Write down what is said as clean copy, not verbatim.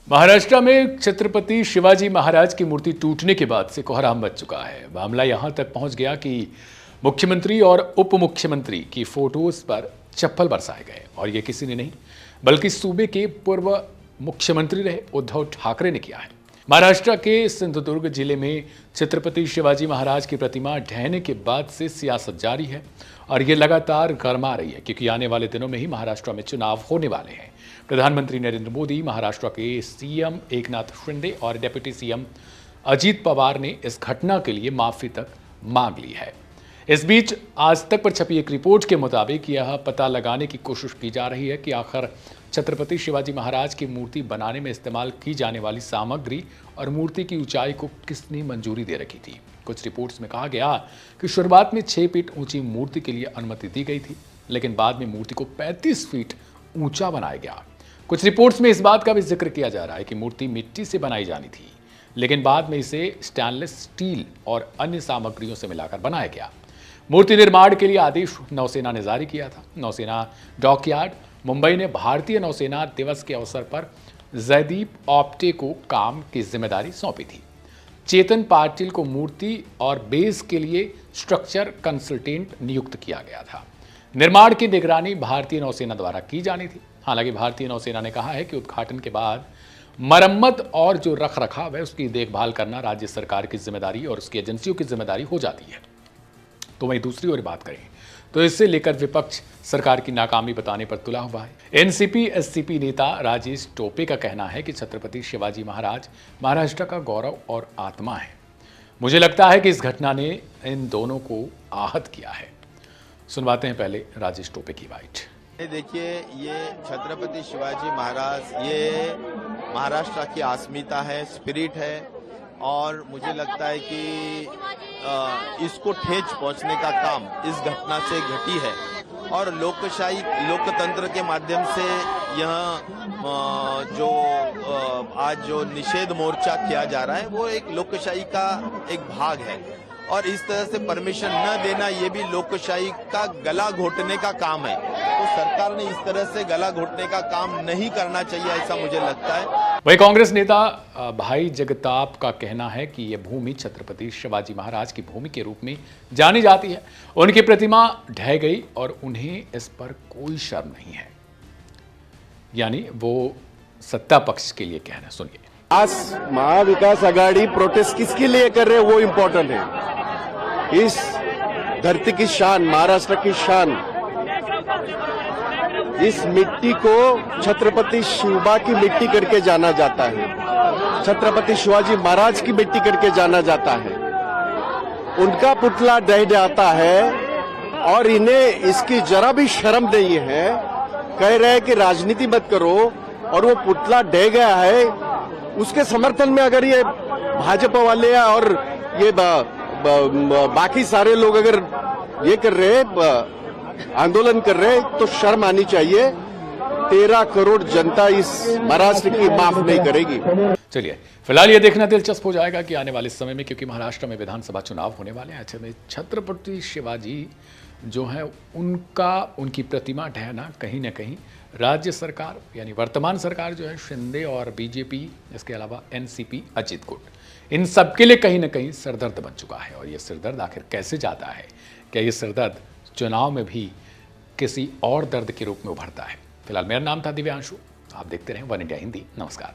महाराष्ट्र में छत्रपति शिवाजी महाराज की मूर्ति टूटने के बाद से कोहराम मच चुका है। मामला यहां तक पहुंच गया कि मुख्यमंत्री और उप मुख्यमंत्री की फोटोज पर चप्पल बरसाए गए और ये किसी ने नहीं बल्कि सूबे के पूर्व मुख्यमंत्री रहे उद्धव ठाकरे ने किया है। महाराष्ट्र के सिंधुदुर्ग जिले में छत्रपति शिवाजी महाराज की प्रतिमा ढहने के बाद से सियासत जारी है और ये लगातार गरमा रही है क्योंकि आने वाले दिनों में ही महाराष्ट्र में चुनाव होने वाले हैं। प्रधानमंत्री नरेंद्र मोदी, महाराष्ट्र के सीएम एकनाथ शिंदे और डिप्टी सीएम अजीत पवार ने इस घटना के लिए माफी तक मांग ली है। इस बीच आज तक पर छपी एक रिपोर्ट के मुताबिक यह पता लगाने की कोशिश की जा रही है कि आखिर छत्रपति शिवाजी महाराज की मूर्ति बनाने में इस्तेमाल की जाने वाली सामग्री और मूर्ति की ऊंचाई को किसने मंजूरी दे रखी थी। कुछ रिपोर्ट्स में कहा गया कि शुरुआत में 6 फीट ऊंची मूर्ति के लिए अनुमति दी गई थी, लेकिन बाद में मूर्ति को 35 फीट ऊंचा बनाया गया। कुछ रिपोर्ट्स में इस बात का भी जिक्र किया जा रहा है कि मूर्ति मिट्टी से बनाई जानी थी, लेकिन बाद में इसे स्टेनलेस स्टील और अन्य सामग्रियों से मिलाकर बनाया गया। मूर्ति निर्माण के लिए आदेश नौसेना ने जारी किया था। नौसेना डॉकयार्ड मुंबई ने भारतीय नौसेना दिवस के अवसर पर जयदीप ऑप्टे को काम की जिम्मेदारी सौंपी थी। चेतन पाटिल को मूर्ति और बेस के लिए स्ट्रक्चर कंसल्टेंट नियुक्त किया गया था। निर्माण की निगरानी भारतीय नौसेना द्वारा की जानी थी। हालांकि भारतीय नौसेना ने कहा है कि उद्घाटन के बाद मरम्मत और जो रख रखाव है उसकी देखभाल करना राज्य सरकार की जिम्मेदारी और उसकी एजेंसियों की जिम्मेदारी हो जाती है। तो वहीं दूसरी ओर बात करें तो इससे लेकर विपक्ष सरकार की नाकामी बताने पर तुला हुआ है। एनसीपी एससीपी नेता राजेश टोपे का कहना है कि छत्रपति शिवाजी महाराज महाराष्ट्र का गौरव और आत्मा है। मुझे लगता है कि इस घटना ने इन दोनों को आहत किया है। सुनवाते हैं पहले राजेश टोपे की बाइट। देखिए, ये छत्रपति शिवाजी महाराज ये महाराष्ट्र की अस्मिता है, स्पिरिट है और मुझे लगता है कि इसको ठेस पहुंचने का काम इस घटना से घटी है और लोकशाही लोकतंत्र के माध्यम से यह जो आज जो निषेध मोर्चा किया जा रहा है वो एक लोकशाही का एक भाग है और इस तरह से परमिशन न देना ये भी लोकशाही का गला घोटने का काम है। तो सरकार ने इस तरह से गला घोटने का काम नहीं करना चाहिए, ऐसा मुझे लगता है। वही कांग्रेस नेता भाई जगताप का कहना है कि यह भूमि छत्रपति शिवाजी महाराज की भूमि के रूप में जानी जाती है। उनकी प्रतिमा ढह गई और उन्हें इस पर कोई शर्म नहीं है, यानी वो सत्ता पक्ष के लिए कहना। सुनिए। आज महाविकास आघाड़ी प्रोटेस्ट किसके लिए कर रहे हैं वो इम्पोर्टेंट है। इस धरती की शान, महाराष्ट्र की शान, इस मिट्टी को छत्रपति शिवा की मिट्टी करके जाना जाता है, छत्रपति शिवाजी महाराज की मिट्टी करके जाना जाता है। उनका पुतला ढह जाता है और इन्हें इसकी जरा भी शर्म नहीं है। कह रहे हैं कि राजनीति मत करो और वो पुतला ढह गया है, उसके समर्थन में अगर ये भाजपा वाले और ये बाकी सारे लोग अगर ये कर रहे हैं, आंदोलन कर रहे हैं, तो शर्म आनी चाहिए। 13 करोड़ जनता इस महाराष्ट्र की माफ नहीं करेगी। चलिए, फिलहाल ये देखना दिलचस्प हो जाएगा कि आने वाले समय में, क्योंकि महाराष्ट्र में विधानसभा चुनाव होने वाले हैं, ऐसे में छत्रपति शिवाजी जो है उनकी प्रतिमा ढहना कहीं ना कहीं राज्य सरकार यानी वर्तमान सरकार जो है शिंदे और बीजेपी, इसके अलावा एनसीपी अजीत गुट, इन सबके लिए कहीं ना कहीं सरदर्द बन चुका है। और ये सिरदर्द आखिर कैसे जाता है? क्या ये सिरदर्द चुनाव में भी किसी और दर्द के रूप में उभरता है? फिलहाल मेरा नाम था दिव्यांशु। आप देखते रहें वन इंडिया हिंदी। नमस्कार।